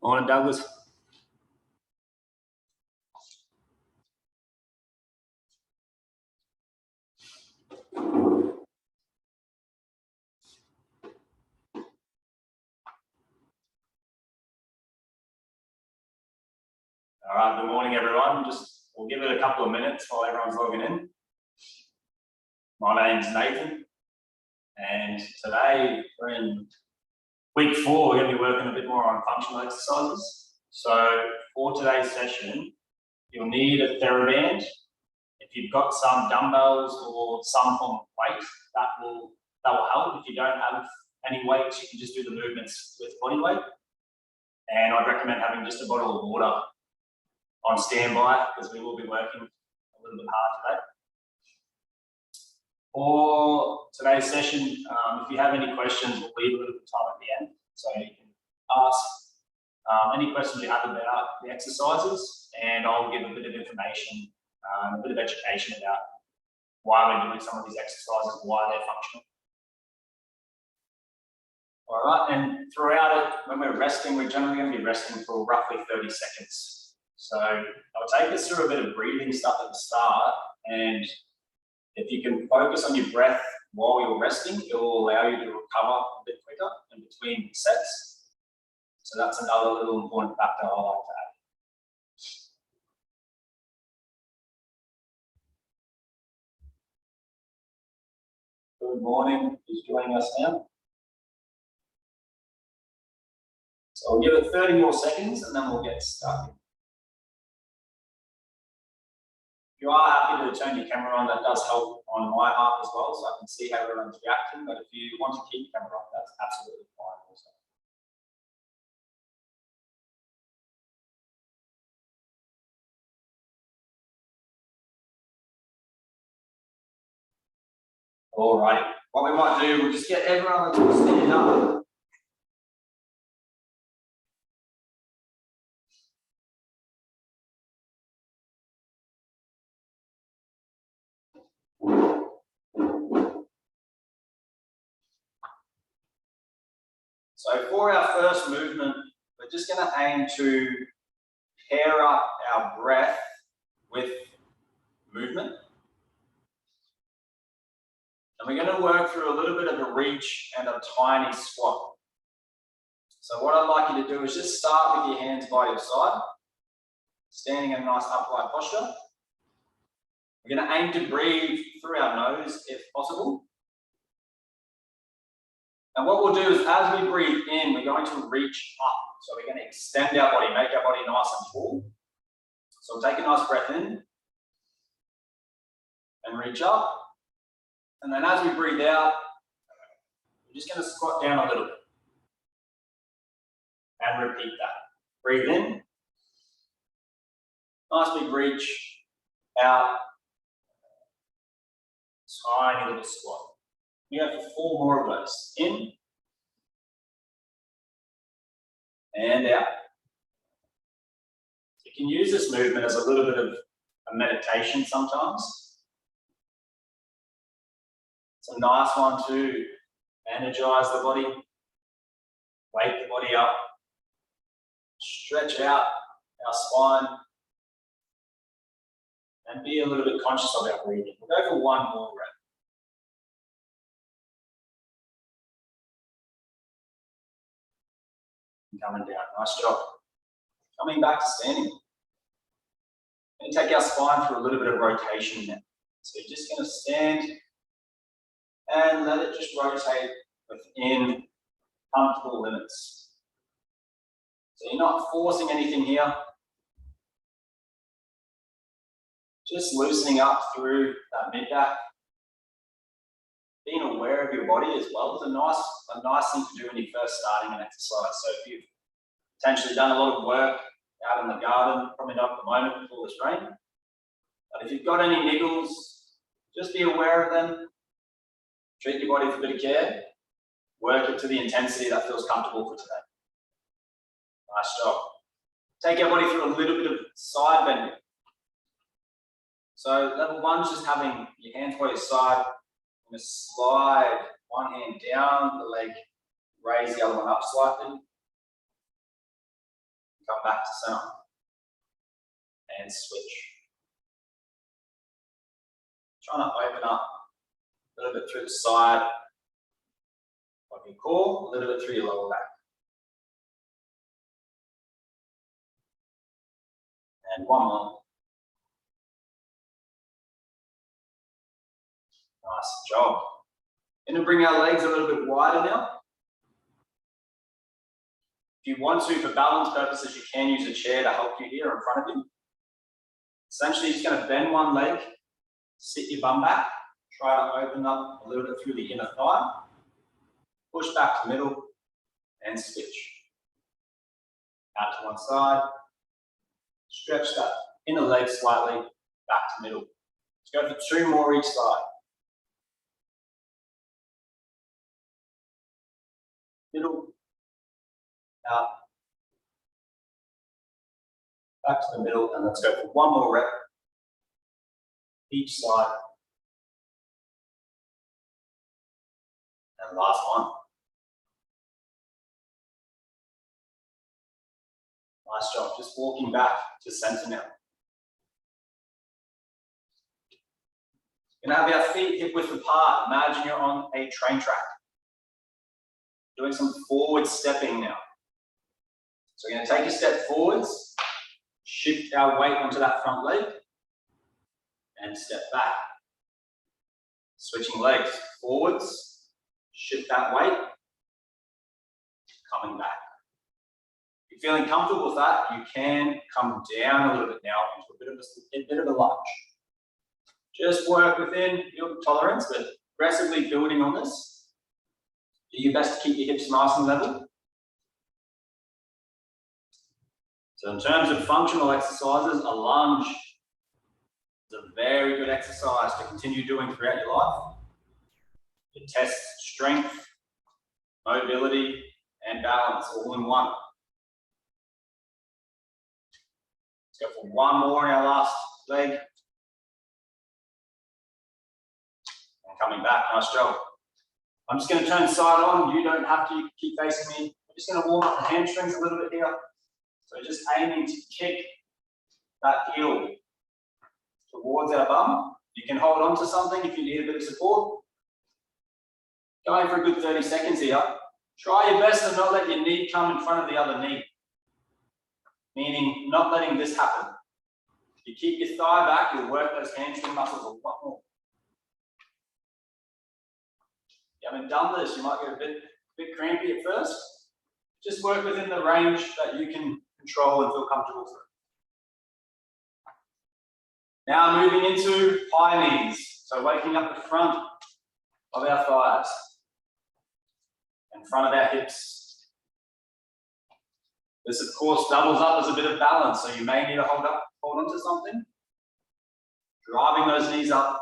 Morning, Douglas. All right, good morning, everyone. We'll give it a couple of minutes while everyone's logging in. My name's Nathan, and today we're in week 4. We're going to be working a bit more on functional exercises. So for today's session, you'll need a TheraBand. If you've got some dumbbells or some form of weight, that will help. If you don't have any weights, you can just do the movements with body weight. And I'd recommend having just a bottle of water on standby because we will be working a little bit hard today. For today's session, if you have any questions, we'll leave a little bit of time at the end, so you can ask any questions you have about the exercises, and I'll give a bit of information, a bit of education about why we're doing some of these exercises, why they're functional. All right, and throughout it, when we're resting, we're generally going to be resting for roughly 30 seconds. So I'll take us through a bit of breathing stuff at the start, and if you can focus on your breath while you're resting, it will allow you to recover a bit quicker in between sets. So that's another little important factor I like to add. Good morning, who's joining us now? So we'll give it 30 more seconds and then we'll get started. If you are happy to turn your camera on, that does help on my half as well, so I can see how everyone's reacting. But if you want to keep your camera off, that's absolutely fine also. All right, what we might do, we'll just get everyone to stand up. So for our first movement, we're just going to aim to pair up our breath with movement. And we're going to work through a little bit of a reach and a tiny squat. So what I'd like you to do is just start with your hands by your side, standing in a nice upright posture. We're going to aim to breathe through our nose if possible. And what we'll do is as we breathe in, we're going to reach up. So we're going to extend our body, make our body nice and full. So we'll take a nice breath in and reach up. And then as we breathe out, we're just going to squat down a little bit. And repeat that. Breathe in. Nice big reach. Out. Tiny little squat. We have 4 more of those. In. And out. You can use this movement as a little bit of a meditation sometimes. It's a nice one to energize the body, wake the body up, stretch out our spine, and be a little bit conscious of our breathing. We'll go for 1 more breath. Coming down, nice job. Coming back to standing. And take our spine through a little bit of rotation now. So you're just going to stand and let it just rotate within comfortable limits. So you're not forcing anything here. Just loosening up through that mid-back. Being aware of your body as well is a nice thing to do when you're first starting an exercise. So if you've potentially done a lot of work out in the garden, probably not at the moment with all this rain, but if you've got any niggles, just be aware of them. Treat your body with a bit of care. Work it to the intensity that feels comfortable for today. Nice job. Take our body through a little bit of side bending. So level 1 is just having your hands by your side. I'm going to slide one hand down the leg, raise the other one up slightly. Come back to center. And switch. Trying to open up a little bit through the side of your core, a little bit through your lower back. And one more. Nice job. Going to bring our legs a little bit wider now. If you want to, for balance purposes, you can use a chair to help you here in front of you. Essentially, you're just going to bend one leg, sit your bum back, try to open up a little bit through the inner thigh, push back to middle, and switch. Out to one side, stretch that inner leg slightly, back to middle. Let's go for 2 more each side. Middle, out, back to the middle, and let's go for 1 more rep. Each side. And last one. Nice job. Just walking back to center now. You're going to have our feet hip width apart. Imagine you're on a train track. Doing some forward stepping now. So we're going to take a step forwards, shift our weight onto that front leg, and step back. Switching legs, forwards, shift that weight, coming back. If you're feeling comfortable with that, you can come down a little bit now into a bit of a lunge. Just work within your tolerance, but aggressively building on this. Do your best to keep your hips nice and level. So in terms of functional exercises, a lunge is a very good exercise to continue doing throughout your life. It tests strength, mobility, and balance all in one. Let's go for 1 more in our last leg. And coming back, nice job. I'm just going to turn side on. You don't have to keep facing me. I'm just going to warm up the hamstrings a little bit here. So just aiming to kick that heel towards our bum. You can hold on to something if you need a bit of support. Going for a good 30 seconds here. Try your best to not let your knee come in front of the other knee. Meaning not letting this happen. If you keep your thigh back, you'll work those hamstring muscles a lot more. If you haven't done this, you might get a bit crampy at first. Just work within the range that you can control and feel comfortable through. Now moving into high knees. So waking up the front of our thighs, in front of our hips. This of course doubles up as a bit of balance, so you may need to hold on to something. Driving those knees up,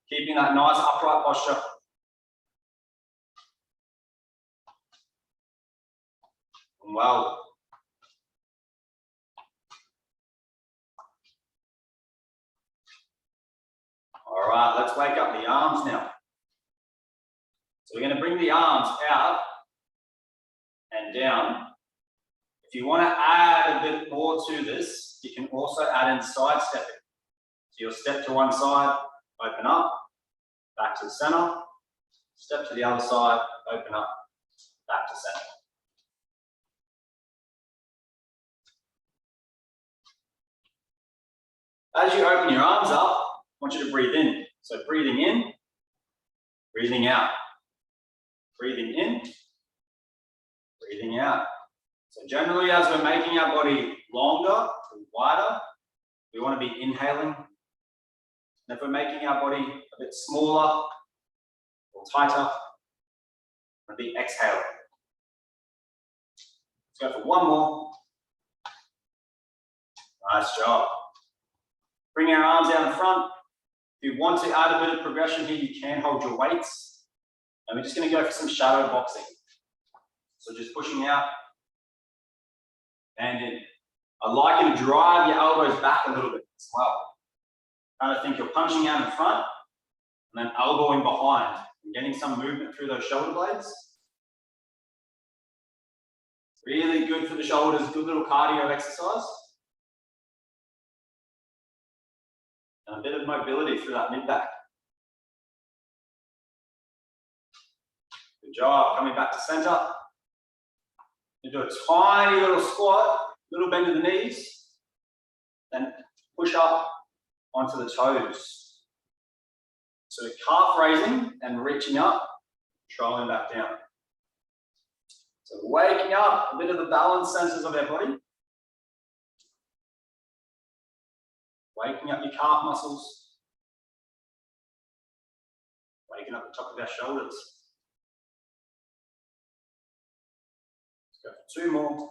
keeping that nice upright posture. Well. All right, let's wake up the arms now. So we're going to bring the arms out and down. If you want to add a bit more to this, you can also add in side stepping. So you'll step to one side, open up, back to the center, step to the other side, open up, back to center. As you open your arms up, I want you to breathe in. So breathing in, breathing out. Breathing in, breathing out. So generally, as we're making our body longer or wider, we want to be inhaling. And if we're making our body a bit smaller or tighter, we'll be exhaling. Let's go for 1 more. Nice job. Bring our arms out in front. If you want to add a bit of progression here, you can hold your weights. And we're just going to go for some shadow boxing. So just pushing out and in. I'd like you to drive your elbows back a little bit as well. Kind of think you're punching out in front and then elbowing behind and getting some movement through those shoulder blades. Really good for the shoulders, good little cardio exercise. And a bit of mobility through that mid-back. Good job, coming back to center. You do a tiny little squat, little bend of the knees, then push up onto the toes. So calf raising and reaching up, controlling back down. So waking up a bit of the balance sensors of our body. Waking up your calf muscles. Waking up the top of our shoulders. Let's go for 2 more.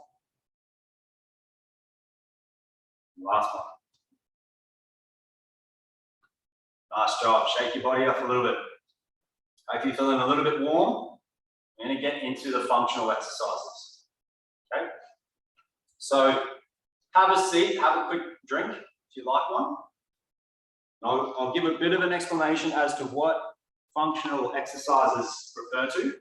Last one. Nice job. Shake your body off a little bit. Hope you're feeling a little bit warm. We're going to get into the functional exercises. Okay? So have a seat, have a quick drink if you like one. I'll give a bit of an explanation as to what functional exercises refer to.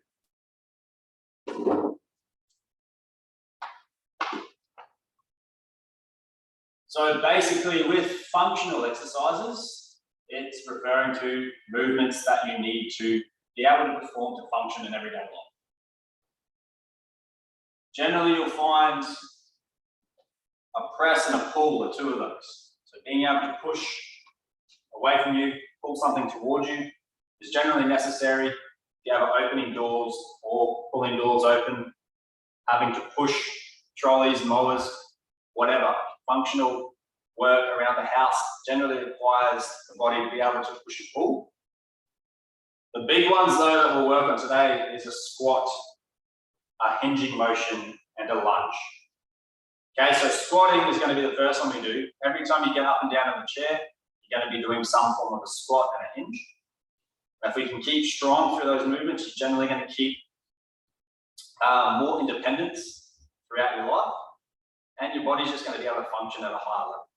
So basically with functional exercises, it's referring to movements that you need to be able to perform to function in everyday life. Generally, you'll find a press and a pull are 2 of those. So being able to push away from you, pull something towards you is generally necessary if you have opening doors or pulling doors open, having to push trolleys, mowers, whatever. Functional work around the house generally requires the body to be able to push and pull. The big ones though that we'll work on today is a squat, a hinging motion, and a lunge. Okay, so squatting is going to be the first one we do. Every time you get up and down in the chair, you're going to be doing some form of a squat and a hinge. And if we can keep strong through those movements, you're generally going to keep more independence throughout your life, and your body's just going to be able to function at a higher level.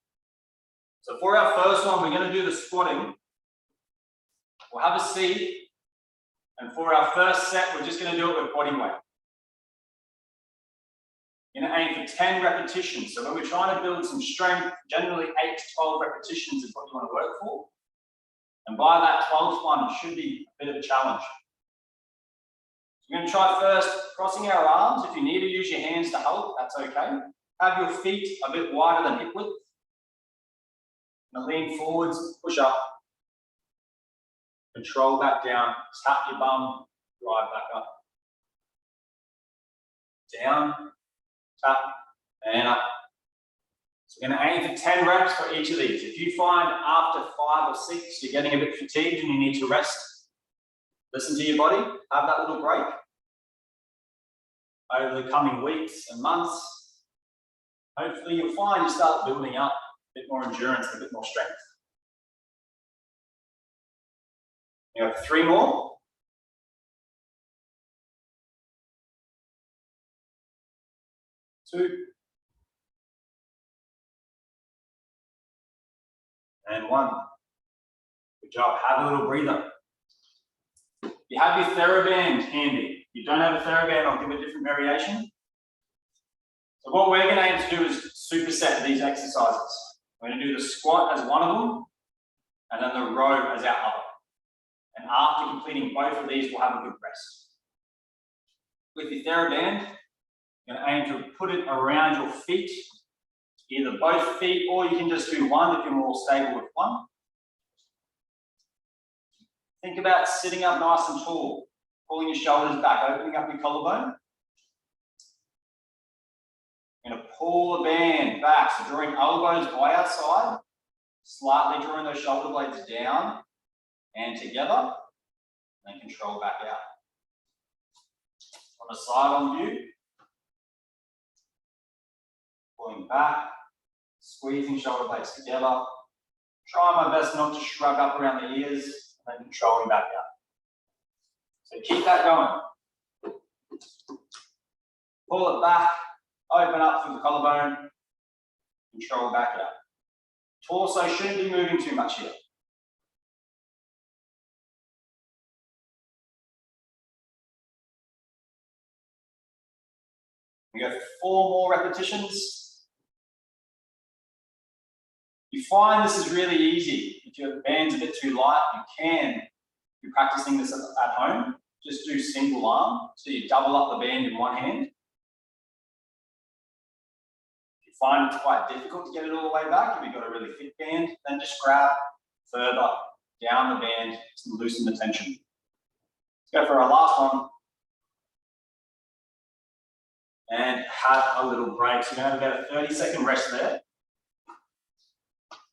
So for our first one, we're going to do the squatting. We'll have a seat, and for our first set, we're just going to do it with body weight. You're going to aim for 10 repetitions. So when we're trying to build some strength, generally 8 to 12 repetitions is what you want to work for. And by that 12th one, it should be a bit of a challenge. So we're going to try first crossing our arms. If you need to use your hands to help, that's okay. Have your feet a bit wider than hip width. Now lean forwards, push up. Control back down, tap your bum, drive back up. Down, tap, and up. So we're going to aim for 10 reps for each of these. If you find after 5 or 6 you're getting a bit fatigued and you need to rest, listen to your body, have that little break. Over the coming weeks and months, hopefully you'll find you start building up a bit more endurance and a bit more strength. You have 3 more. 2. And 1. Good job. Have a little breather. You have your TheraBand handy. If you don't have a TheraBand, I'll give a different variation. So what we're going to aim to do is superset these exercises. We're going to do the squat as one of them, and then the row as our other. And after completing both of these, we'll have a good rest. With your TheraBand, you're going to aim to put it around your feet, either both feet, or you can just do one if you're more stable with one. Think about sitting up nice and tall, pulling your shoulders back, opening up your collarbone. You're going to pull the band back, so drawing elbows by our side, slightly drawing those shoulder blades down and together, and control back out. On the side on view, pulling back, squeezing shoulder blades together. Try my best not to shrug up around the ears, and then controlling back out. So keep that going. Pull it back, open up through the collarbone, control back out. Torso shouldn't be moving too much here. We go for 4 more repetitions. You find this is really easy. If your band's a bit too light, you can be practicing this at home. Just do single arm, so you double up the band in one hand. If you find it's quite difficult to get it all the way back, if you've got a really thick band, then just grab further down the band to loosen the tension. Let's go for our last one. And have a little break. So we're going to have about a 30-second rest there.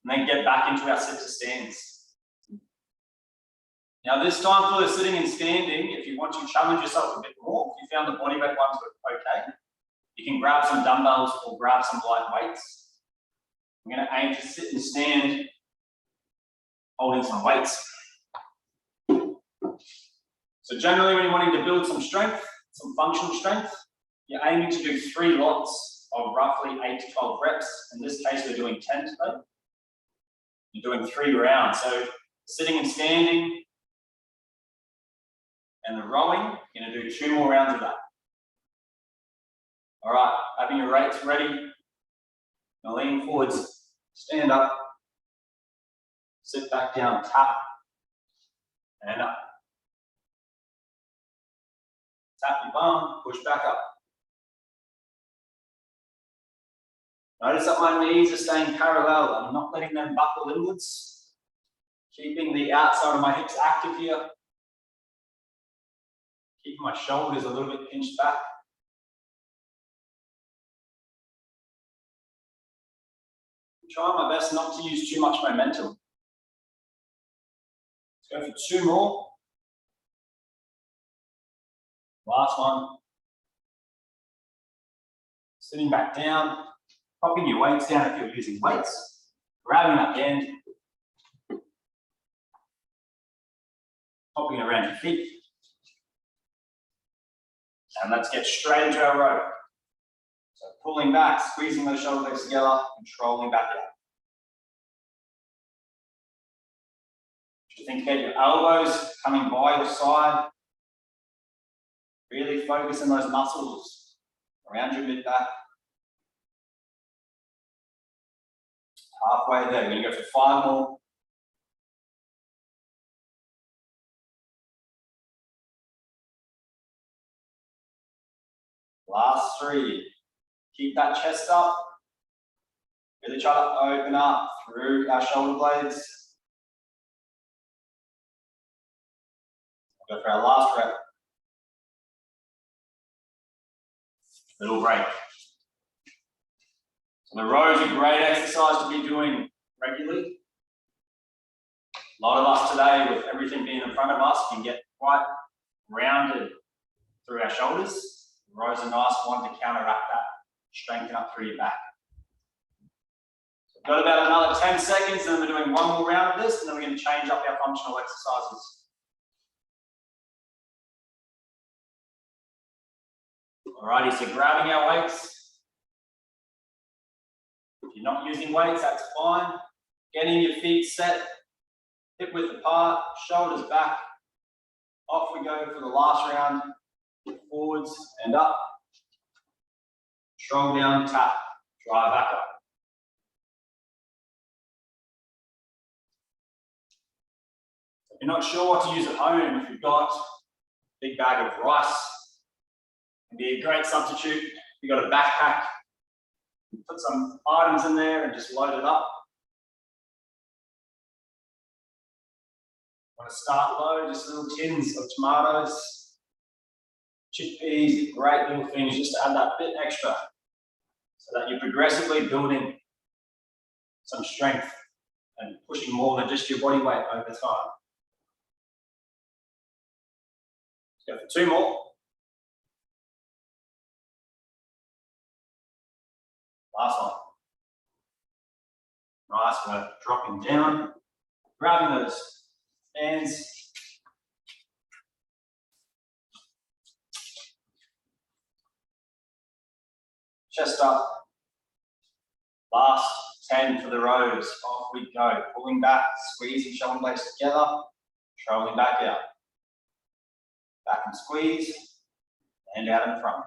And then get back into our sit to stands. Now this time for the sitting and standing, if you want to challenge yourself a bit more, if you found the body weight ones were okay, you can grab some dumbbells or grab some light weights. I'm going to aim to sit and stand holding some weights. So generally when you're wanting to build some strength, some functional strength, you're aiming to do 3 lots of roughly 8 to 12 reps. In this case, we're doing 10 today. You're doing 3 rounds. So sitting and standing and the rowing, you're going to do 2 more rounds of that. All right, having your weights ready. Now lean forwards, stand up, sit back down, tap, and up. Tap your bum, push back up. Notice that my knees are staying parallel. I'm not letting them buckle inwards. Keeping the outside of my hips active here. Keeping my shoulders a little bit pinched back. I'm trying my best not to use too much momentum. Let's go for 2 more. Last one. Sitting back down. Popping your weights down if you're using weights. Grabbing that band. Popping it around your feet. And let's get straight into our row. So pulling back, squeezing those shoulder blades together, controlling back out. You think about your elbows coming by your side. Really focus on those muscles around your mid back. Halfway there, we're going to go for 5 more. Last 3. Keep that chest up. Really try to open up through our shoulder blades. We'll go for our last rep. Little break. So the row is a great exercise to be doing regularly. A lot of us today, with everything being in front of us, can get quite rounded through our shoulders. The row is a nice one to counteract that, strengthen up through your back. So we've got about another 10 seconds, and then we're doing 1 more round of this, and then we're going to change up our functional exercises. Alrighty, so grabbing our weights. If you're not using weights, that's fine. Getting your feet set, hip width apart, shoulders back. Off we go for the last round. Forwards and up. Control down, tap, drive back up. If you're not sure what to use at home, if you've got a big bag of rice, it can be a great substitute. If you've got a backpack, put some items in there and just load it up. Want to start low, just little tins of tomatoes, chickpeas, great little things just to add that bit extra so that you're progressively building some strength and pushing more than just your body weight over time. Let's go for 2 more. Last one. Nice work, dropping down, grabbing those hands. Chest up. Last 10 for the rows. Off we go. Pulling back, squeezing shoulder blades together, controlling back out. Back and squeeze, and out in front.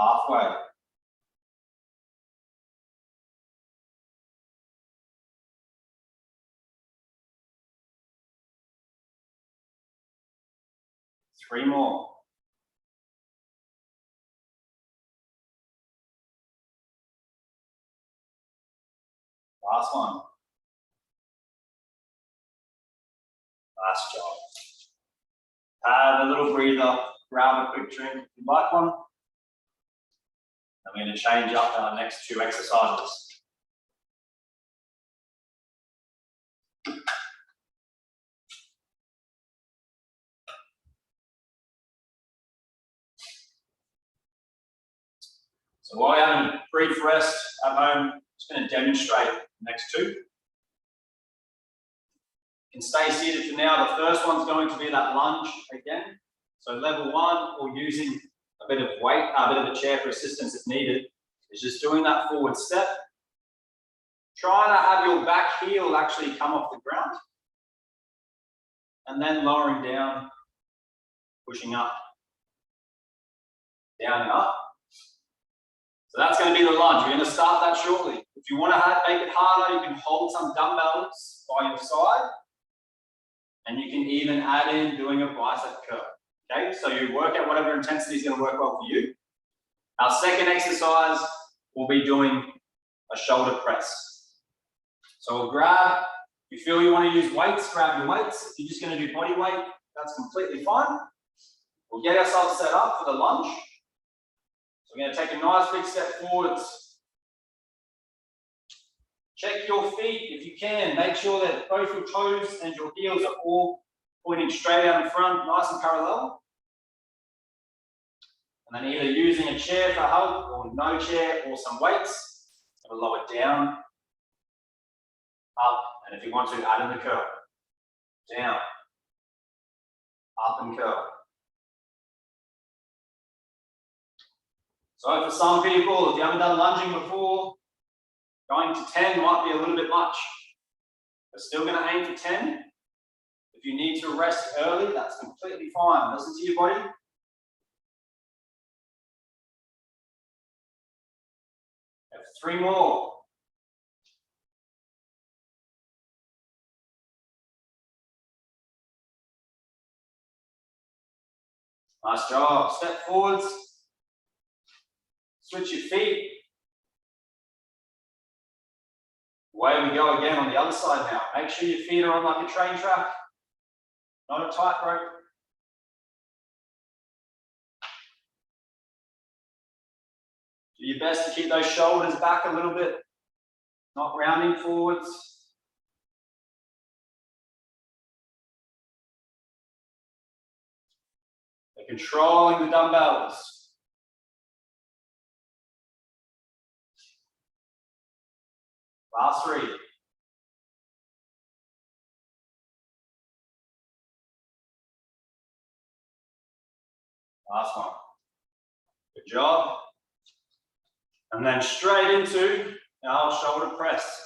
halfway. Three more. Last one. Nice job. Have a little breather, grab a quick drink if you'd like one. I'm going to change up our next two exercises. So while you're having a brief rest at home, I'm just going to demonstrate the next two. You can stay seated for now. The first one's going to be that lunge again. So level one, or using a bit of weight, a bit of a chair for assistance if needed, is just doing that forward step. Trying to have your back heel actually come off the ground. And then lowering down, pushing up, down and up. So that's going to be the lunge. We're going to start that shortly. If you want to make it harder, you can hold some dumbbells by your side. And you can even add in doing a bicep curl. Okay, so you work out whatever intensity is going to work well for you. Our second exercise will be doing a shoulder press. So we'll grab, if you feel you want to use weights, grab your weights. If you're just going to do body weight, that's completely fine. We'll get ourselves set up for the lunge. So we're going to take a nice big step forwards. Check your feet if you can. Make sure that both your toes and your heels are all pointing straight out in front, nice and parallel. And then either using a chair for help or no chair or some weights. We'll lower down, up, and if you want to, add in the curl. Down, up and curl. So for some people, if you haven't done lunging before, going to 10 might be a little bit much. We're still going to aim for 10. If you need to rest early, that's completely fine. Listen to your body. Have 3 more. Nice job. Step forwards. Switch your feet. Away we go again on the other side now. Make sure your feet are on like a train track, not a tightrope. Do your best to keep those shoulders back a little bit, not rounding forwards. They're controlling the dumbbells. Last 3. Last one. Good job. And then straight into our shoulder press.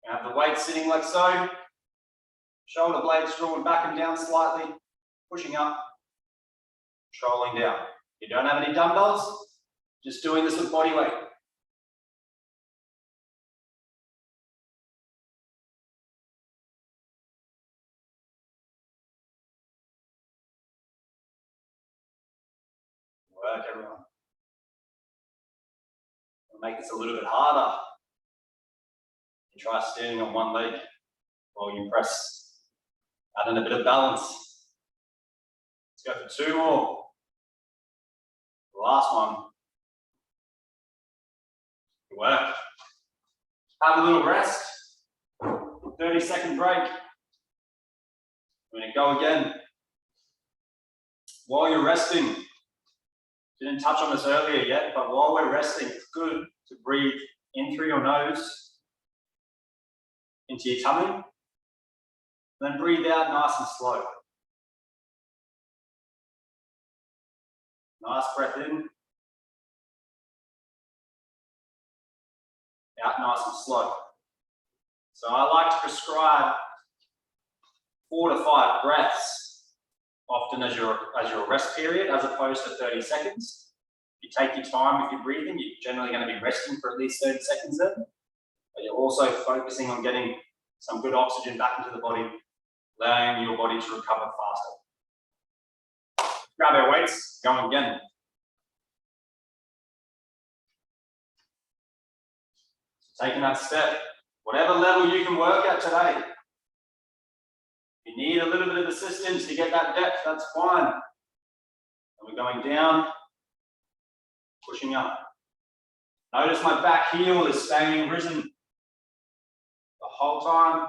You have the weight sitting like so. Shoulder blades drawn back and down slightly. Pushing up. Controlling down. If you don't have any dumbbells, just doing this with body weight. Work, everyone. We'll make this a little bit harder. You try standing on one leg while you press. Add in a bit of balance. Let's go for 2 more. The last one. Good work. Have a little rest. 30-second break. We're going to go again. While you're resting, didn't touch on this earlier yet, but while we're resting, it's good to breathe in through your nose, into your tummy, then breathe out nice and slow. Nice breath in, out nice and slow. So I like to prescribe 4 to 5 breaths often as your rest period, as opposed to 30 seconds. You take your time with your breathing. You're generally going to be resting for at least 30 seconds then. But you're also focusing on getting some good oxygen back into the body, allowing your body to recover faster. Grab our weights, going again. So taking that step, whatever level you can work at today. If you need a little bit of assistance to get that depth, that's fine. And we're going down, pushing up. Notice my back heel is staying risen the whole time.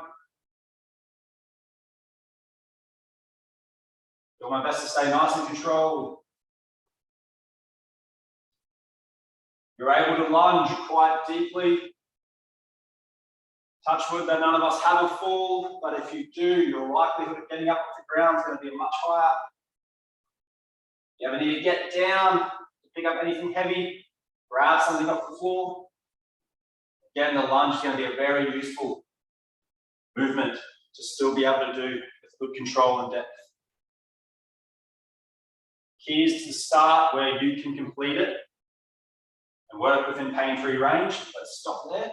Do my best to stay nice and controlled. You're able to lunge quite deeply. Touch wood that none of us have a fall, but if you do, your likelihood of getting up off the ground is going to be much higher. You ever need to get down to pick up anything heavy, grab something off the floor? Again, the lunge is going to be a very useful movement to still be able to do with good control and depth. Key is to start where you can complete it and work within pain-free range, but stop there.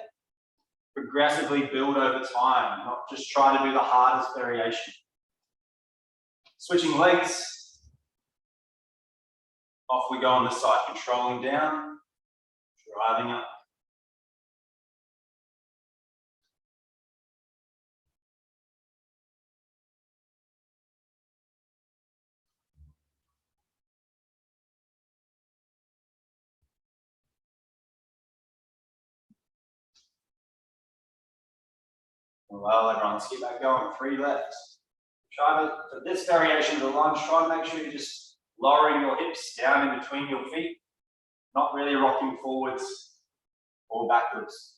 Progressively build over time, not just try to do the hardest variation. Switching legs. Off we go on this side, controlling down, driving up. Well, everyone, let's keep that going. 3 left. Try to, for this variation of the lunge, try to make sure you're just lowering your hips down in between your feet, not really rocking forwards or backwards.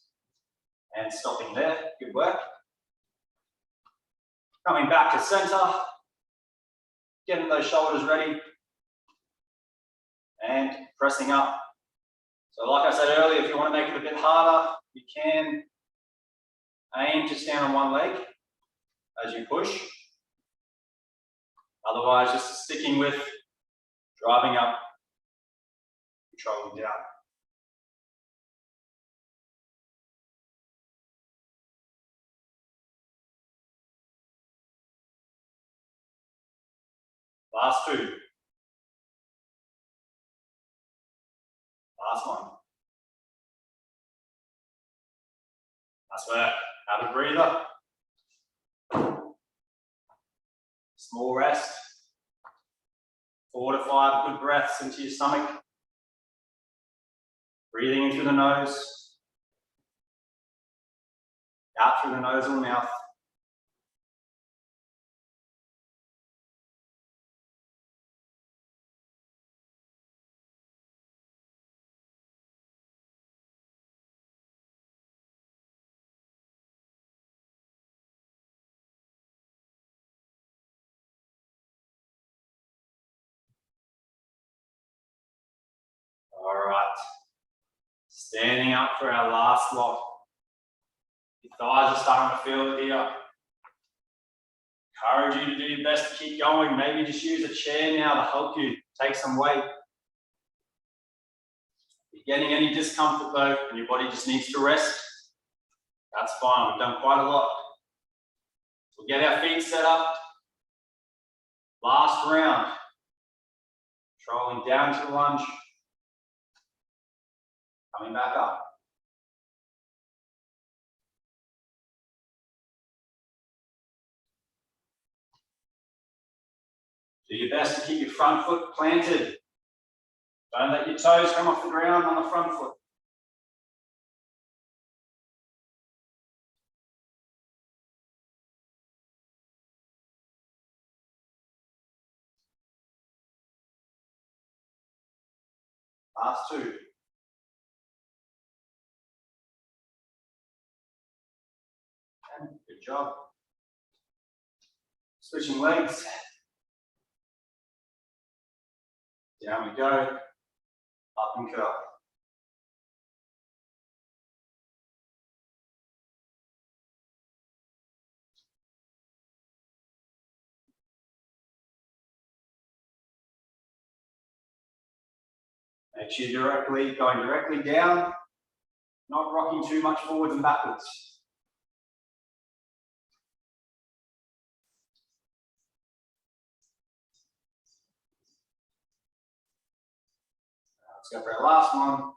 And stopping there. Good work. Coming back to center. Getting those shoulders ready. And pressing up. So like I said earlier, if you want to make it a bit harder, you can aim to stand on one leg as you push. Otherwise, just sticking with driving up, controlling down. Last 2. Last one. That's work. Have a breather. Small rest. 4 to 5 good breaths into your stomach. Breathing in through the nose. Out through the nose or mouth. All right. Standing up for our last lock. Your thighs are starting to feel it here. Encourage you to do your best to keep going. Maybe just use a chair now to help you take some weight. If you're getting any discomfort though, and your body just needs to rest, that's fine. We've done quite a lot. We'll get our feet set up. Last round. Controlling down to the lunge. Coming back up. Do your best to keep your front foot planted. Don't let your toes come off the ground on the front foot. Last 2. And good job. Switching legs. Down we go. Up and curl. Make Make sure you're going directly down, not rocking too much forwards and backwards. Let's go for our last one.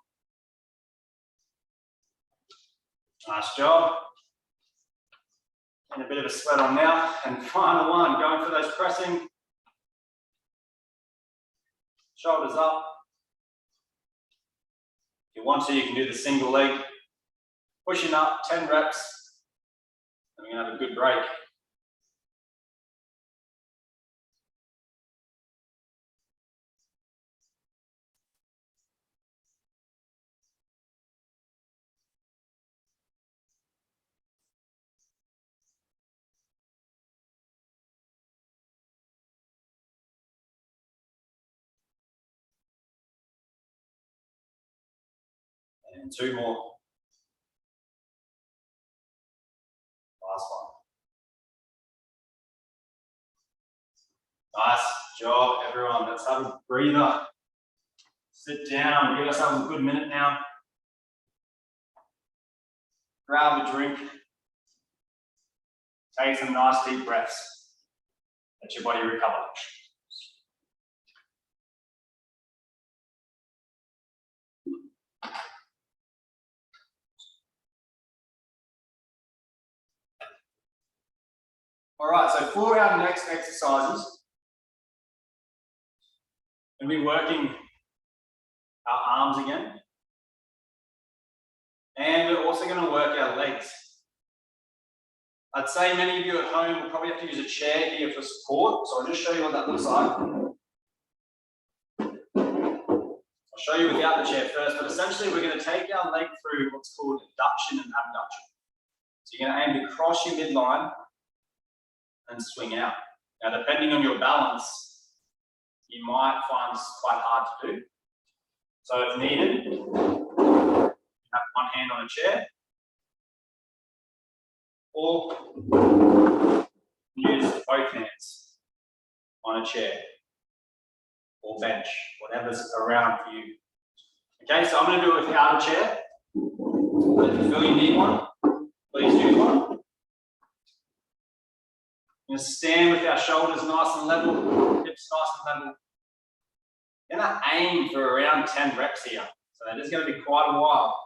Nice job. And a bit of a sweat on now. And final one, going for those pressing. Shoulders up. If you want to, you can do the single leg. Pushing up, 10 reps. And we're going to have a good break. And 2 more. Last one. Nice job, everyone. Let's have a breather. Sit down, give ourselves a good minute now. Grab a drink. Take some nice deep breaths. Let your body recover. All right, so for our next exercises, we'll be working our arms again. And we're also going to work our legs. I'd say many of you at home will probably have to use a chair here for support, so I'll just show you what that looks like. I'll show you without the chair first, but essentially we're going to take our leg through what's called adduction and abduction. So you're going to aim to cross your midline and swing out. Now, depending on your balance, you might find this quite hard to do. So if needed, you have one hand on a chair, or use both hands on a chair or bench, whatever's around for you. Okay, so I'm going to do it without a chair, but if you feel you need one, please use one. We're going to stand with our shoulders nice and level, hips nice and level. We're going to aim for around 10 reps here, so that is going to be quite a while.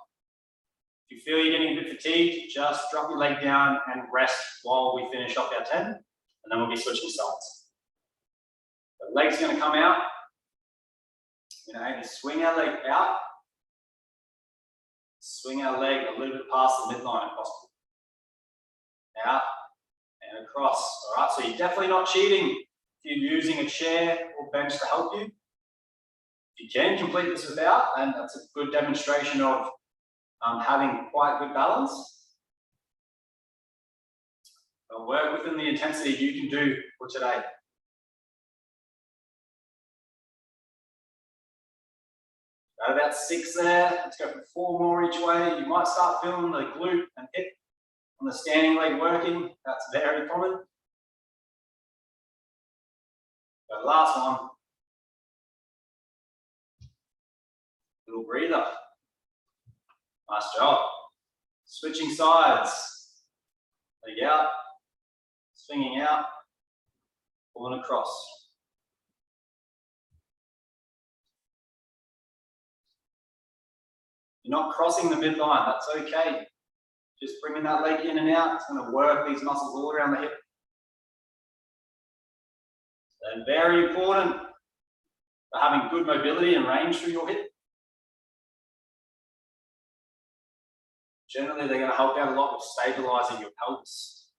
If you feel you're getting a bit fatigued, just drop your leg down and rest while we finish off our 10, and then we'll be switching sides. The leg's going to come out. We're going to aim to swing our leg out, swing our leg a little bit past the midline if possible. Out and across. All right, so you're definitely not cheating if you're using a chair or bench to help you. If you can complete this without, and that's a good demonstration of having quite good balance. But work within the intensity you can do for today. Got about 6 there. Let's go for 4 more each way. You might start feeling the glute and hip on the standing leg working. That's very common. The last one. Little breather. Nice job. Switching sides. Leg out. Swinging out. Pulling across. You're not crossing the midline, that's okay. Just bringing that leg in and out. It's going to work these muscles all around the hip. And very important for having good mobility and range through your hip. Generally, they're going to help out a lot with stabilizing your pelvis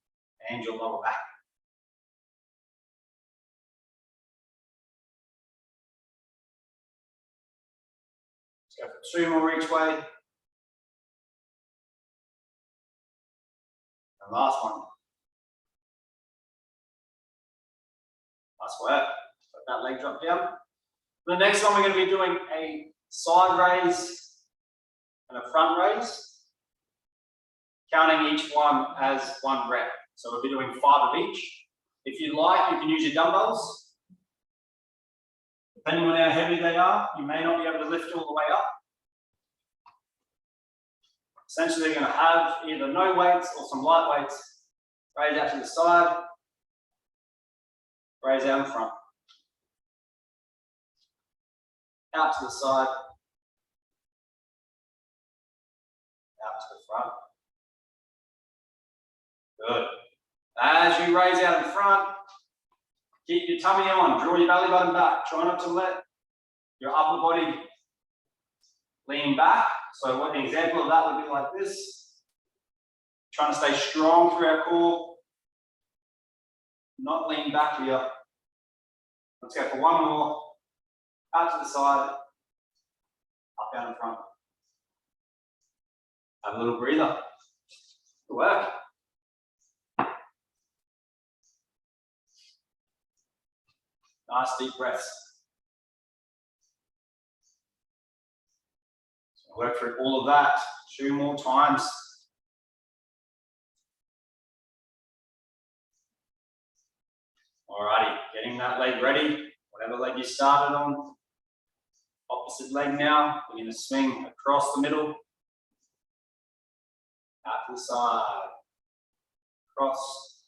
and your lower back. Let's go for 2 more each way. And last one. Nice work. Let that leg drop down. For the next one, we're going to be doing a side raise and a front raise, counting each one as 1 rep. So we'll be doing 5 of each. If you like, you can use your dumbbells. Depending on how heavy they are, you may not be able to lift all the way up. Essentially, they're going to have either no weights or some light weights. Raise out to the side, raise out in front. Out to the side, out to the front. Good. As you raise out in front, keep your tummy on, draw your belly button back. Try not to let your upper body lean back. So what an example of that would be like this. Trying to stay strong through our core, not lean back here. Let's go for one more. Out to the side, up down in front. Have a little breather. Good work. Nice deep breaths. So work through all of that 2 more times. Alrighty, getting that leg ready. Whatever leg you started on. Opposite leg now. We're going to swing across the middle. Out to the side. Cross.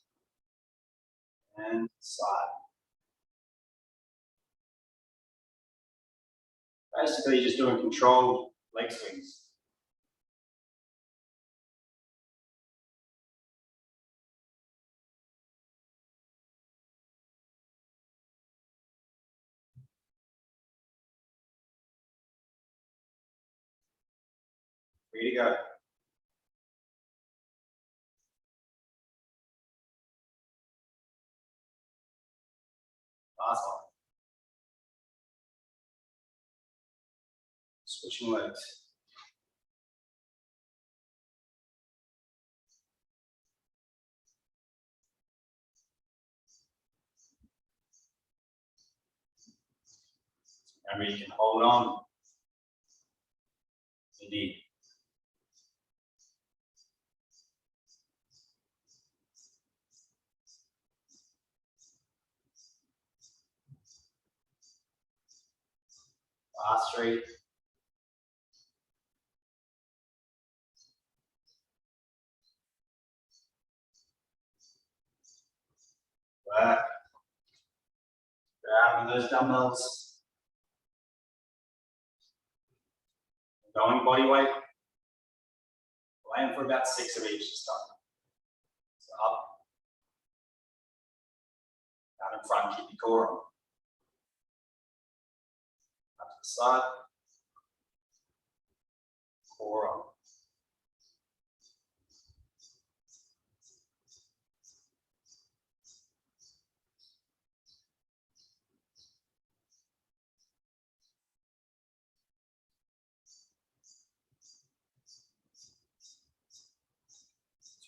And side. Basically just doing controlled leg swings. Free to go. Last one. Switching legs. Remember, you can hold on. Indeed. Last 3. Work. Grabbing those dumbbells. Going body weight. Land for about 6 of each this time. So up. Down in front, keep your core on. Up to the side. Core on.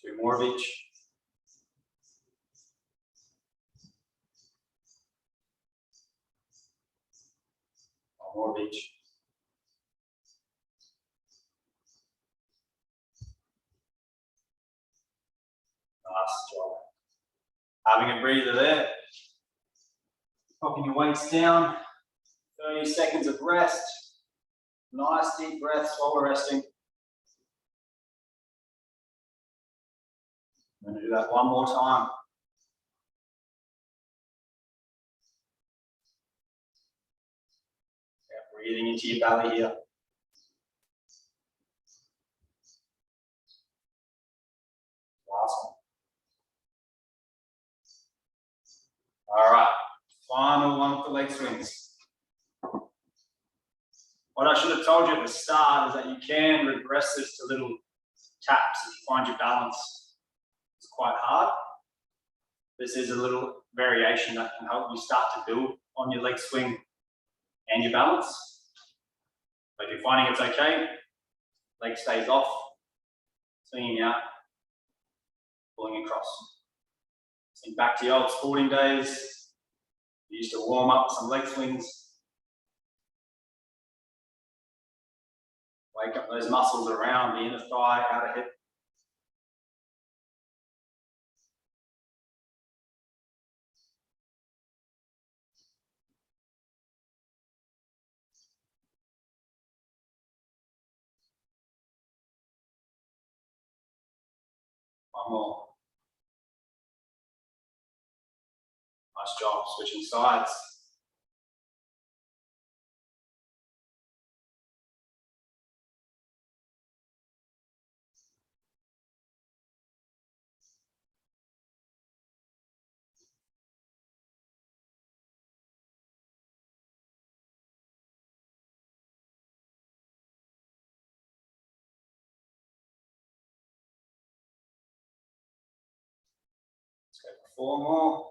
Two more of each. One more of each. Nice job. Having a breather there. Popping your weights down. 30 seconds of rest. Nice deep breaths while we're resting. I'm going to do that one more time. Yeah, breathing into your belly here. Last one. All right, final one for leg swings. What I should have told you at the start is that you can regress this to little taps if you find your balance is quite hard. This is a little variation that can help you start to build on your leg swing and your balance. But if you're finding it's okay, leg stays off, swinging out, pulling across. Think back to your old sporting days. You used to warm up some leg swings. Wake up those muscles around the inner thigh, outer hip. One more. Nice job, switching sides. Let's go for 4 more.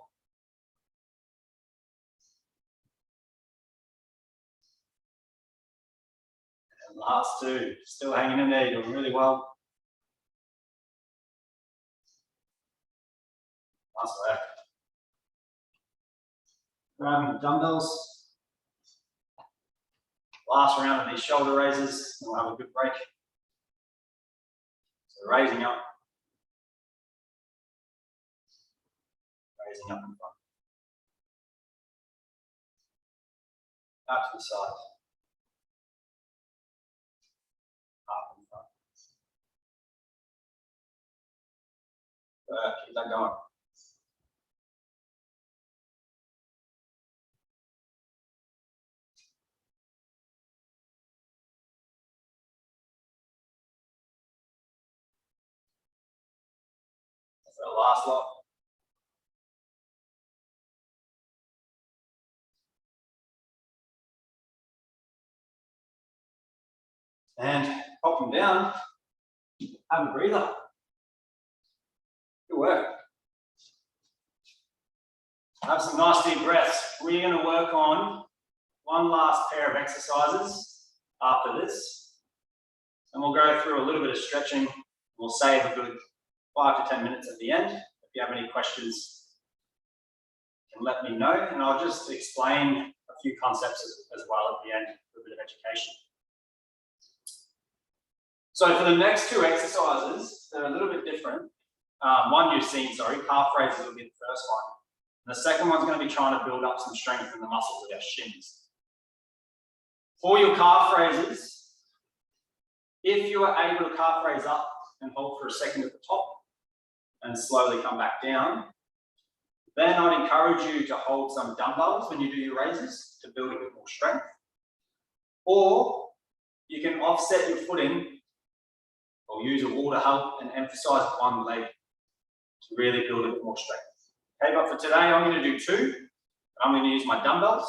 And last 2, still hanging in there, you're doing really well. Nice work. Grabbing the dumbbells. Last round of these shoulder raises, and we'll have a good break. So raising up. Raising up in front. Out to the side. Up in front. Keep that going. For the last lot. And pop them down, have a breather. Good work. Have some nice deep breaths. We're going to work on one last pair of exercises after this. And we'll go through a little bit of stretching. We'll save a good 5 to 10 minutes at the end. If you have any questions, you can let me know. And I'll just explain a few concepts as well at the end for a bit of education. So for the next 2 exercises, they're a little bit different. One you've seen, calf raises will be the first one. And the second one's going to be trying to build up some strength in the muscles of our shins. For your calf raises, if you are able to calf raise up and hold for a second at the top and slowly come back down, then I'd encourage you to hold some dumbbells when you do your raises to build a bit more strength. Or you can offset your footing or use a wall to help and emphasize one leg to really build a bit more strength. Okay, but for today, I'm going to do 2. I'm going to use my dumbbells.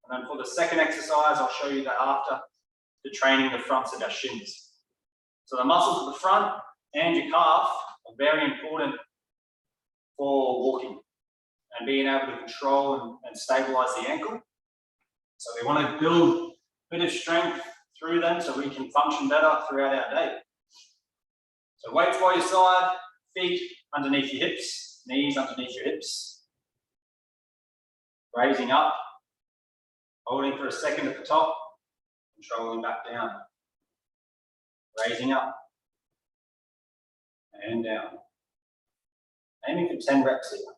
And then for the second exercise, I'll show you that after, the training the fronts of our shins. So the muscles at the front and your calf are very important for walking and being able to control and stabilize the ankle. So we want to build a bit of strength through them so we can function better throughout our day. So weights by your side, feet underneath your hips, knees underneath your hips. Raising up, holding for a second at the top, controlling back down. Raising up and down. Aiming for 10 reps here.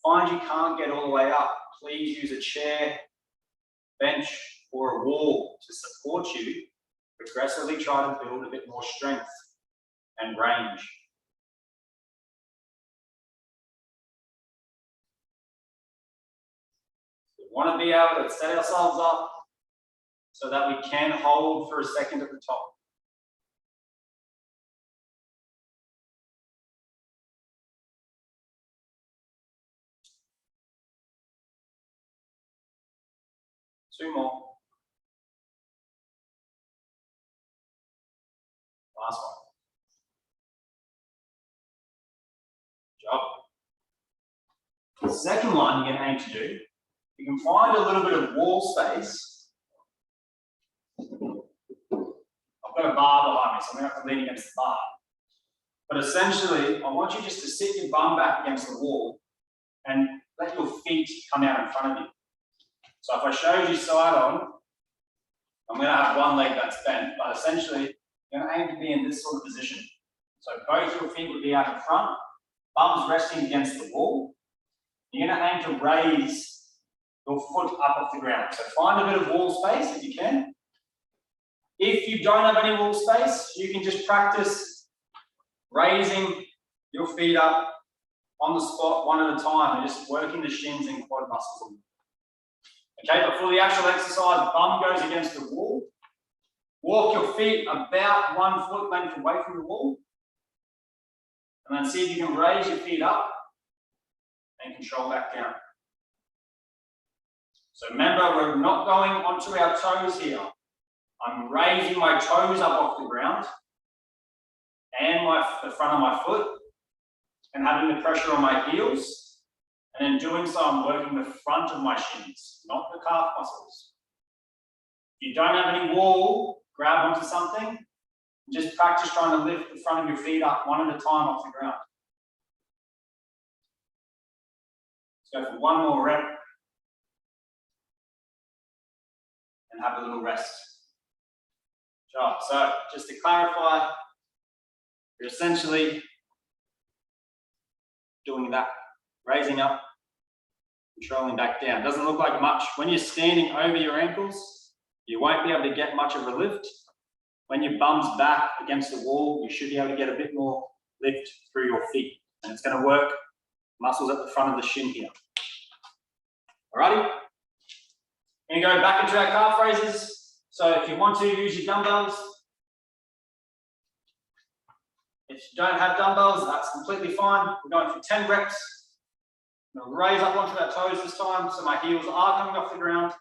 Find you can't get all the way up, please use a chair, bench, or a wall to support you. Progressively try to build a bit more strength and range. We want to be able to set ourselves up so that we can hold for a second at the top. Two more. Last one. Good job. The second one you're going to aim to do, you can find a little bit of wall space. I've got a bar behind me, so I'm going to have to lean against the bar. But essentially, I want you just to sit your bum back against the wall and let your feet come out in front of you. So if I showed you side on, I'm going to have one leg that's bent, but essentially, you're going to aim to be in this sort of position. So both your feet would be out in front, bums resting against the wall. You're going to aim to raise your foot up off the ground. So find a bit of wall space if you can. If you don't have any wall space, you can just practice raising your feet up on the spot one at a time and just working the shins and quad muscles. Okay, but for the actual exercise, bum goes against the wall. Walk your feet about 1 foot length away from the wall. And then see if you can raise your feet up and control back down. So remember, we're not going onto our toes here. I'm raising my toes up off the ground and the front of my foot and having the pressure on my heels. And in doing so, I'm working the front of my shins, not the calf muscles. If you don't have any wall, grab onto something and just practice trying to lift the front of your feet up one at a time off the ground. Let's go for one more rep and have a little rest. Job. So just to clarify, you're essentially doing that, raising up, controlling back down. Doesn't look like much. When you're standing over your ankles, you won't be able to get much of a lift. When your bum's back against the wall, you should be able to get a bit more lift through your feet. And it's going to work muscles at the front of the shin here. Alrighty? We're going to go back into our calf raises. So if you want to, use your dumbbells. If you don't have dumbbells, that's completely fine. We're going for 10 reps. I'm going to raise up onto our toes this time, so my heels are coming off the ground,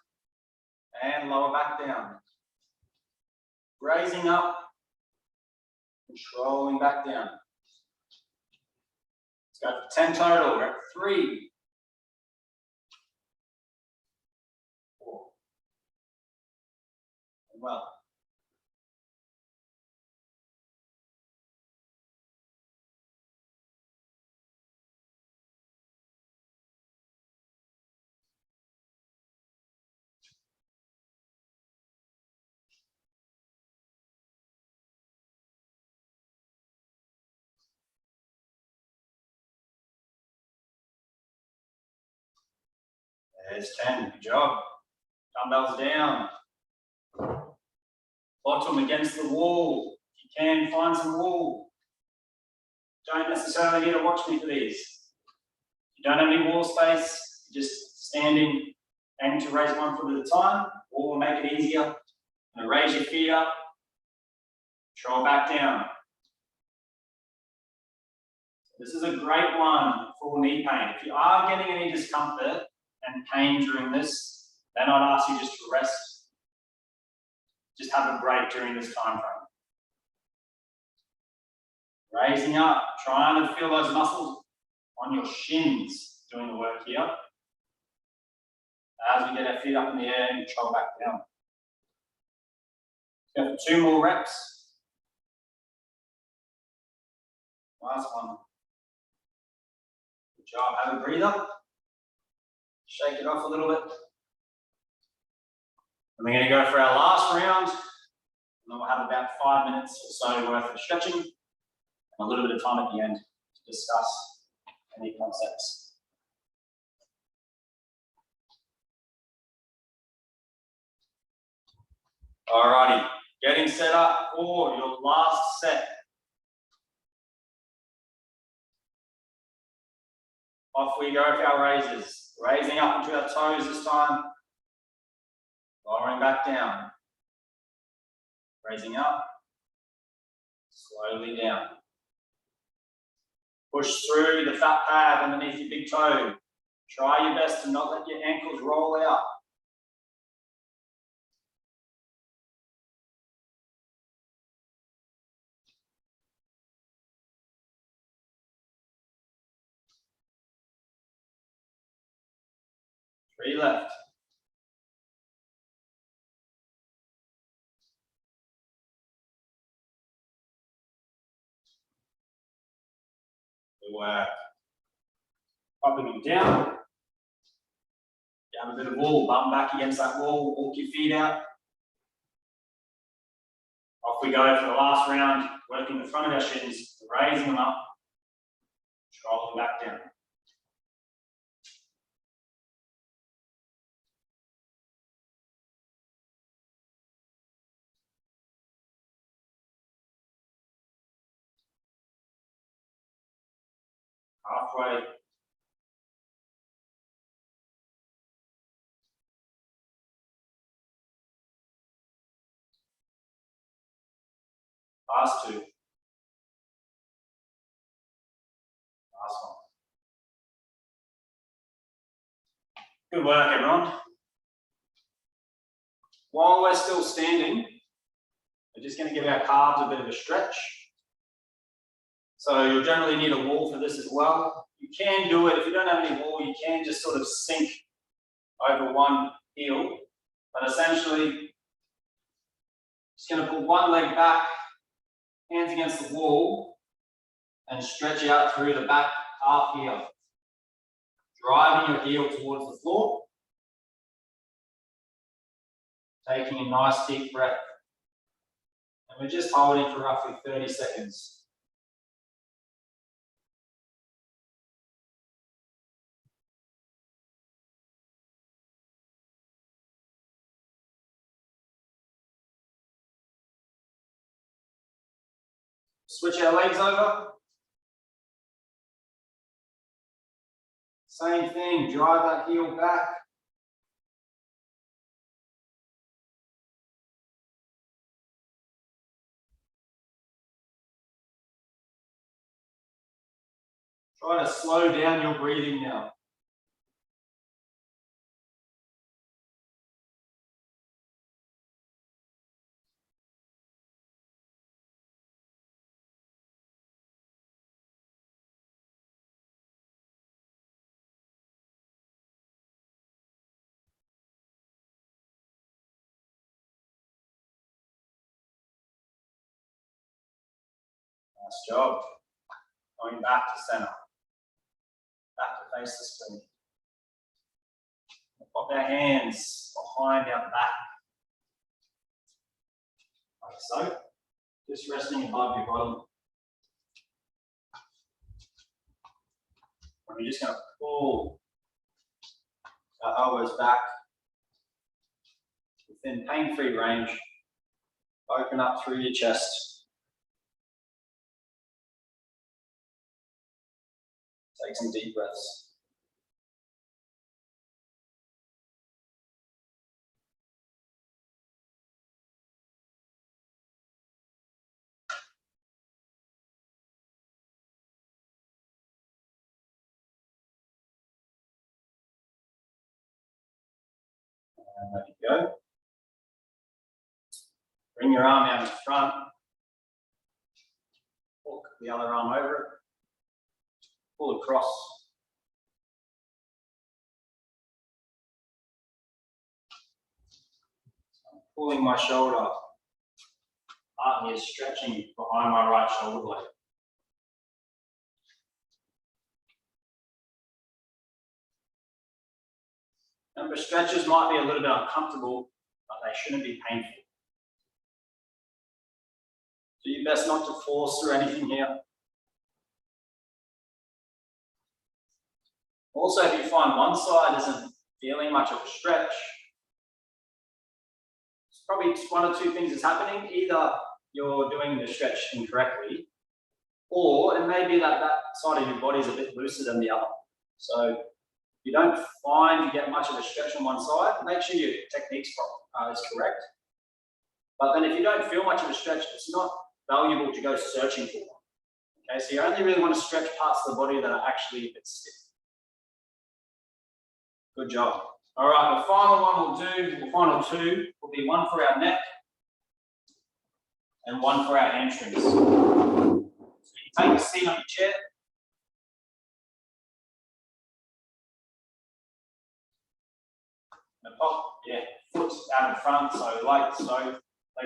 and lower back down. Raising up, controlling back down. Let's go for 10 total. We're at 3, 4, and well. There's 10, good job. Dumbbells down. Bottom against the wall. If you can, find some wall. Don't necessarily need to watch me for these. If you don't have any wall space, just standing, aim to raise 1 foot at a time, or will make it easier. And raise your feet up, control back down. This is a great one for knee pain. If you are getting any discomfort and pain during this, then I'd ask you just to rest. Just have a break during this time frame. Raising up, trying to feel those muscles on your shins doing the work here. As we get our feet up in the air and control back down. Go for 2 more reps. Last one. Good job. Have a breather. Shake it off a little bit. And we're going to go for our last round. And then we'll have about 5 minutes or so worth of stretching and a little bit of time at the end to discuss any concepts. Alrighty, getting set up for your last set. Off we go for our raises. Raising up into our toes this time. Lowering back down. Raising up. Slowly down. Push through the fat pad underneath your big toe. Try your best to not let your ankles roll out. Three left. Good work. Popping them down. You have a bit of wall, bum back against that wall, walk your feet out. Off we go for the last round, working the front of our shins, raising them up, controlling back down. halfway. Last two. Last one. Good work, everyone. While we're still standing, we're just going to give our calves a bit of a stretch. So you'll generally need a wall for this as well. You can do it, if you don't have any wall, you can just sort of sink over one heel. But essentially, just going to put one leg back, hands against the wall, and stretch out through the back half here. Driving your heel towards the floor. Taking a nice deep breath. And we're just holding for roughly 30 seconds. Switch our legs over. Same thing, drive that heel back. Try to slow down your breathing now. Nice job. Going back to center. Back to face the screen. Pop our hands behind our back. Like so. Just resting above your bottom. And we're just going to pull our elbows back within pain-free range. Open up through your chest. Take some deep breaths. And there you go. Bring your arm out in front. Hook the other arm over it. Pull across. So I'm pulling my shoulder up here, stretching behind my right shoulder blade. Remember, stretches might be a little bit uncomfortable, but they shouldn't be painful. Do your best not to force through anything here. Also, if you find one side isn't feeling much of a stretch, it's probably one or two things is happening. Either you're doing the stretch incorrectly, or it may be that that side of your body is a bit looser than the other. So if you don't find you get much of a stretch on one side, make sure your technique's is correct. But then if you don't feel much of a stretch, it's not valuable to go searching for one. Okay, so you only really want to stretch parts of the body that are actually a bit stiff. Good job. All right, the final one we'll do, the final two, will be one for our neck and one for our hamstrings. So you take a seat on your chair. And pop, foot out in front, so leg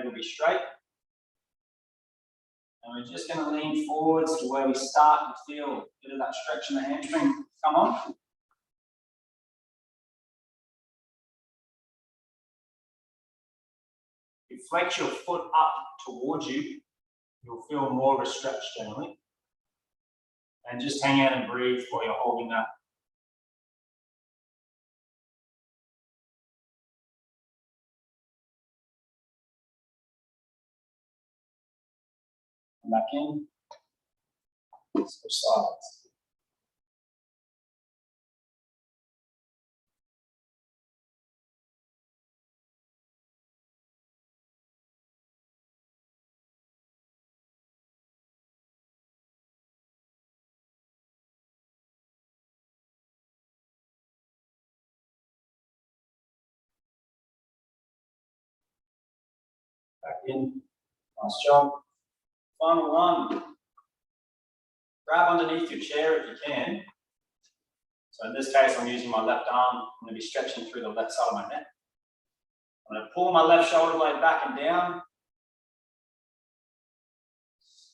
will be straight. And we're just going to lean forwards to where we start and feel a bit of that stretch in the hamstring come on. If you flex your foot up towards you, you'll feel more of a stretch generally. And just hang out and breathe while you're holding that. Come back in. Switch sides. in. Nice job. Final one. Grab underneath your chair if you can. So in this case, I'm using my left arm. I'm going to be stretching through the left side of my neck. I'm going to pull my left shoulder blade back and down.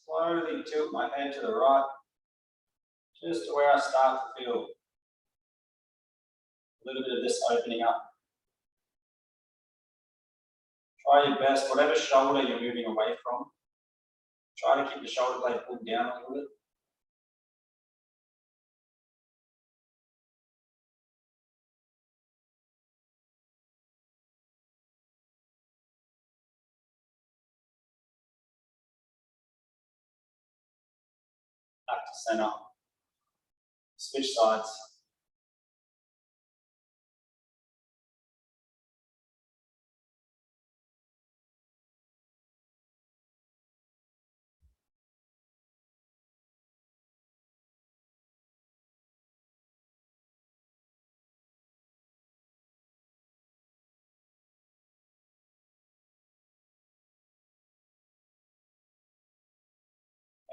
Slowly tilt my head to the right, just to where I start to feel a little bit of this opening up. Try your best, whatever shoulder you're moving away from, try to keep the shoulder blade pulled down a little bit. Back to center. Switch sides.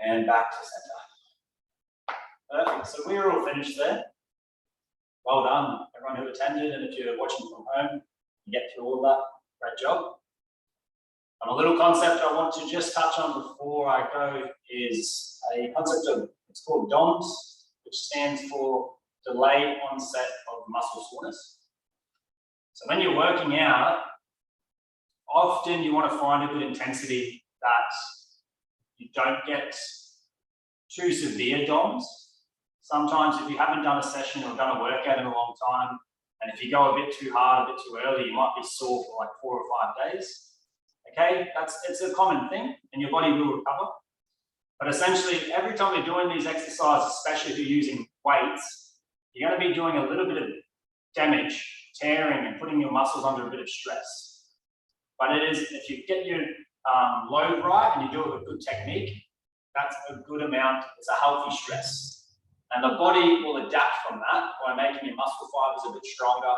And back to center. Perfect. So we're all finished there. Well done, everyone who attended, and if you're watching from home, you get through all that. Great job. And a little concept I want to just touch on before I go is a concept of, it's called DOMS, which stands for Delayed Onset of Muscle Soreness. So when you're working out, often you want to find a good intensity that you don't get too severe DOMS. Sometimes if you haven't done a session or done a workout in a long time, and if you go a bit too hard, a bit too early, you might be sore for like 4 or 5 days. Okay, it's a common thing, and your body will recover. But essentially, every time you're doing these exercises, especially if you're using weights, you're going to be doing a little bit of damage, tearing, and putting your muscles under a bit of stress. But it is, if you get your load right and you do it with good technique, that's a good amount. It's a healthy stress. And the body will adapt from that by making your muscle fibers a bit stronger,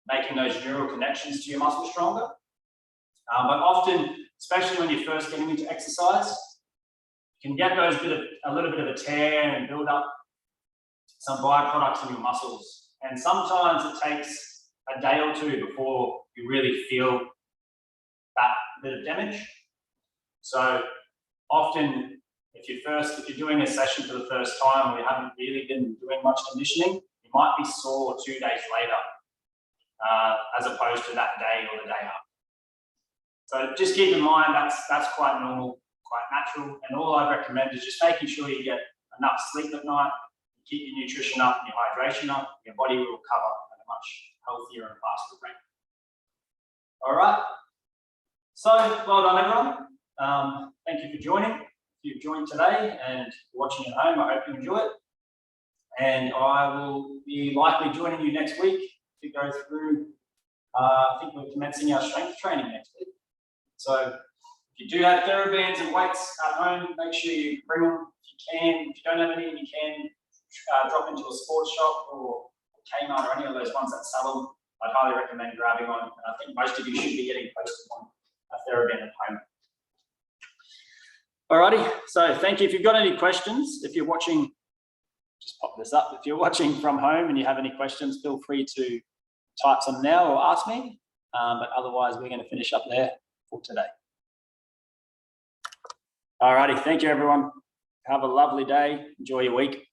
making those neural connections to your muscle stronger. But often, especially when you're first getting into exercise, you can get those a little bit of a tear and build up some byproducts in your muscles. And sometimes it takes a day or two before you really feel that bit of damage. So often, if you're doing a session for the first time or you haven't really been doing much conditioning, you might be sore 2 days later, as opposed to that day or the day after. So just keep in mind that's quite normal, quite natural, and all I recommend is just making sure you get enough sleep at night, keep your nutrition up and your hydration up, your body will recover at a much healthier and faster rate. All right. So well done, everyone. Thank you for joining. If you've joined today and watching at home, I hope you enjoy it. And I will be likely joining you next week to go through, I think we're commencing our strength training next week. So if you do have TheraBands and weights at home, make sure you bring them if you can. If you don't have any, you can drop into a sports shop or Kmart or any of those ones that sell them. I'd highly recommend grabbing one. And I think most of you should be getting posted on a TheraBand at home. Alrighty, so thank you. If you've got any questions, if you're watching, just pop this up. If you're watching from home and you have any questions, feel free to type some now or ask me. But otherwise, we're going to finish up there for today. Alrighty, thank you, everyone. Have a lovely day. Enjoy your week.